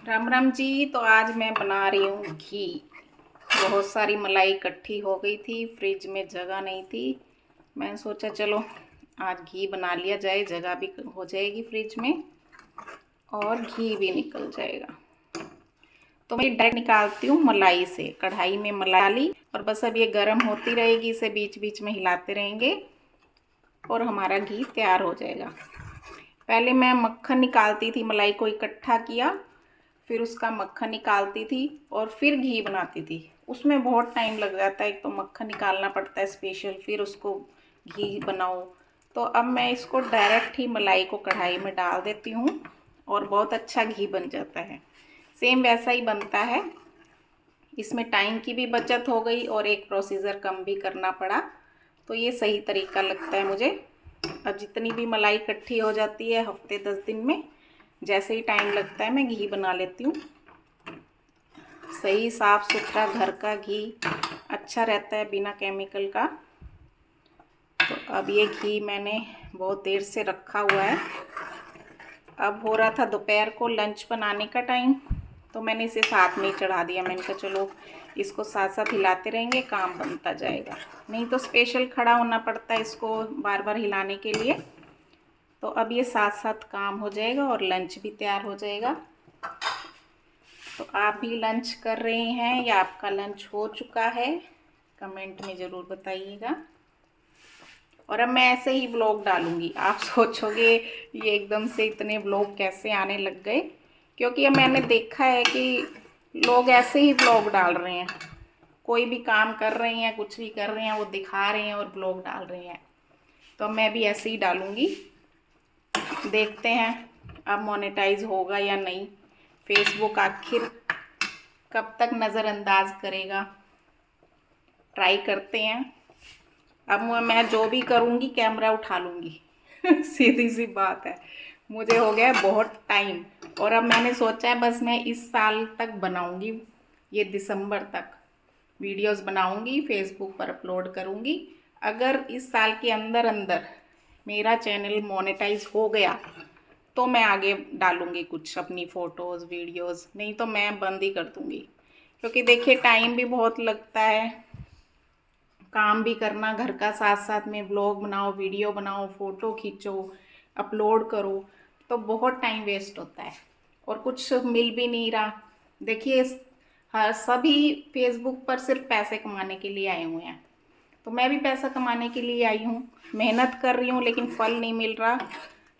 राम राम जी। तो आज मैं बना रही हूँ घी। बहुत सारी मलाई इकट्ठी हो गई थी, फ्रिज में जगह नहीं थी। मैंने सोचा चलो आज घी बना लिया जाए, जगह भी हो जाएगी फ्रिज में और घी भी निकल जाएगा। तो मैं डायरेक्ट निकालती हूँ मलाई से। कढ़ाई में मलाई डाली और बस अब ये गर्म होती रहेगी, इसे बीच बीच में हिलाते रहेंगे और हमारा घी तैयार हो जाएगा। पहले मैं मक्खन निकालती थी, मलाई को इकट्ठा किया, फिर उसका मक्खन निकालती थी और फिर घी बनाती थी। उसमें बहुत टाइम लग जाता है, एक तो मक्खन निकालना पड़ता है स्पेशल, फिर उसको घी बनाओ। तो अब मैं इसको डायरेक्ट ही मलाई को कढ़ाई में डाल देती हूँ और बहुत अच्छा घी बन जाता है। सेम वैसा ही बनता है, इसमें टाइम की भी बचत हो गई और एक प्रोसीजर कम भी करना पड़ा। तो ये सही तरीका लगता है मुझे। अब जितनी भी मलाई इकट्ठी हो जाती है हफ्ते 10 दिन में, जैसे ही टाइम लगता है मैं घी बना लेती हूँ। सही साफ सुथरा घर का घी अच्छा रहता है, बिना केमिकल का। तो अब ये घी मैंने बहुत देर से रखा हुआ है। अब हो रहा था दोपहर को लंच बनाने का टाइम, तो मैंने इसे साथ में ही चढ़ा दिया। मैंने कहा चलो इसको साथ साथ हिलाते रहेंगे, काम बनता जाएगा। नहीं तो स्पेशल खड़ा होना पड़ता है इसको बार बार हिलाने के लिए। तो अब ये साथ साथ काम हो जाएगा और लंच भी तैयार हो जाएगा। तो आप भी लंच कर रहे हैं या आपका लंच हो चुका है, कमेंट में ज़रूर बताइएगा। और अब मैं ऐसे ही व्लॉग डालूंगी। आप सोचोगे ये एकदम से इतने व्लॉग कैसे आने लग गए, क्योंकि अब मैंने देखा है कि लोग ऐसे ही व्लॉग डाल रहे हैं। कोई भी काम कर रहे हैं, कुछ भी कर रहे हैं, वो दिखा रहे हैं और व्लॉग डाल रहे हैं। तो मैं भी ऐसे ही डालूंगी। देखते हैं अब मोनेटाइज होगा या नहीं। फेसबुक आखिर कब तक नज़रअंदाज करेगा, ट्राई करते हैं। अब मैं जो भी करूँगी कैमरा उठा लूँगी सीधी सी बात है। मुझे हो गया बहुत टाइम और अब मैंने सोचा है बस मैं इस साल तक बनाऊँगी, ये दिसंबर तक वीडियोस बनाऊँगी, फेसबुक पर अपलोड करूँगी। अगर इस साल के अंदर अंदर मेरा चैनल मोनेटाइज हो गया तो मैं आगे डालूँगी कुछ अपनी फ़ोटोज़ वीडियोज़, नहीं तो मैं बंद ही कर दूँगी। क्योंकि देखिए टाइम भी बहुत लगता है, काम भी करना घर का, साथ साथ में ब्लॉग बनाओ, वीडियो बनाओ, फ़ोटो खींचो, अपलोड करो, तो बहुत टाइम वेस्ट होता है और कुछ मिल भी नहीं रहा। देखिए हर सभी फेसबुक पर सिर्फ पैसे कमाने के लिए आए हुए हैं, तो मैं भी पैसा कमाने के लिए आई हूँ। मेहनत कर रही हूँ लेकिन फल नहीं मिल रहा।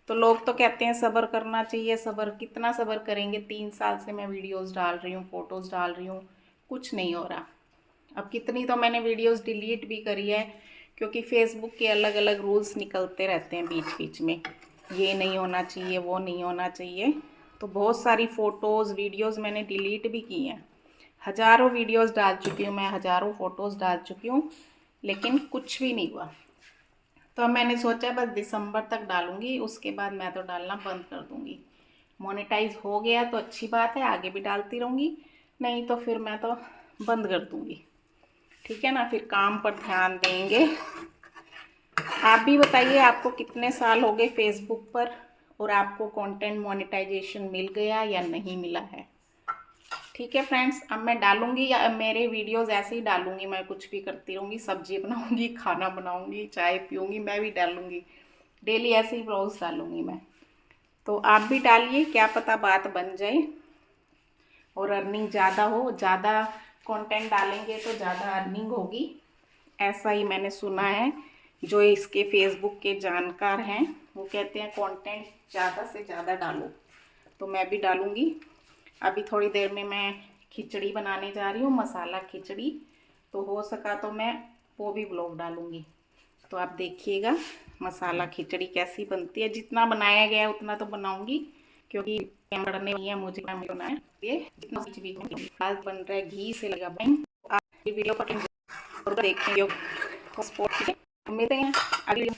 तो लोग तो कहते हैं सब्र करना चाहिए। सब्र कितना सब्र करेंगे, 3 साल से मैं वीडियोस डाल रही हूँ, फ़ोटोज़ डाल रही हूँ, कुछ नहीं हो रहा। अब कितनी तो मैंने वीडियोस डिलीट भी करी है, क्योंकि फेसबुक के अलग अलग रूल्स निकलते रहते हैं बीच बीच में, ये नहीं होना चाहिए, वो नहीं होना चाहिए। तो बहुत सारी फ़ोटोज़ वीडियोज़ मैंने डिलीट भी की हैं। हज़ारों वीडियोज़ डाल चुकी हूँ मैं, हज़ारों फ़ोटोज़ डाल चुकी हूँ, लेकिन कुछ भी नहीं हुआ। तो अब मैंने सोचा बस दिसंबर तक डालूँगी, उसके बाद मैं तो डालना बंद कर दूँगी। मोनेटाइज हो गया तो अच्छी बात है, आगे भी डालती रहूँगी, नहीं तो फिर मैं तो बंद कर दूँगी। ठीक है ना, फिर काम पर ध्यान देंगे। आप भी बताइए आपको कितने साल हो गए फेसबुक पर और आपको कंटेंट मोनेटाइजेशन मिल गया या नहीं मिला है। ठीक है फ्रेंड्स, अब मैं डालूंगी या मेरे वीडियोस ऐसे ही डालूंगी। मैं कुछ भी करती रहूँगी, सब्जी बनाऊंगी, खाना बनाऊंगी, चाय पीऊँगी, मैं भी डालूंगी डेली ऐसे ही ब्लॉग्स डालूंगी मैं। तो आप भी डालिए, क्या पता बात बन जाए और अर्निंग ज़्यादा हो। ज़्यादा कंटेंट डालेंगे तो ज़्यादा अर्निंग होगी, ऐसा ही मैंने सुना है। जो इसके फेसबुक के जानकार हैं वो कहते हैं कंटेंट ज़्यादा से ज़्यादा डालो, तो मैं भी डालूँगी। अभी थोड़ी देर में मैं खिचड़ी बनाने जा रही हूँ, मसाला खिचड़ी, तो हो सका तो मैं वो भी ब्लॉग डालूँगी। तो आप देखिएगा मसाला खिचड़ी कैसी बनती है। जितना बनाया गया है उतना तो बनाऊँगी, क्योंकि पढ़ने नहीं है मुझे, बनाए ये जितना कुछ भी आज बन रहा है घी से लगा बन। आप वीडियो पर देखेंगे, मिलते हैं अगली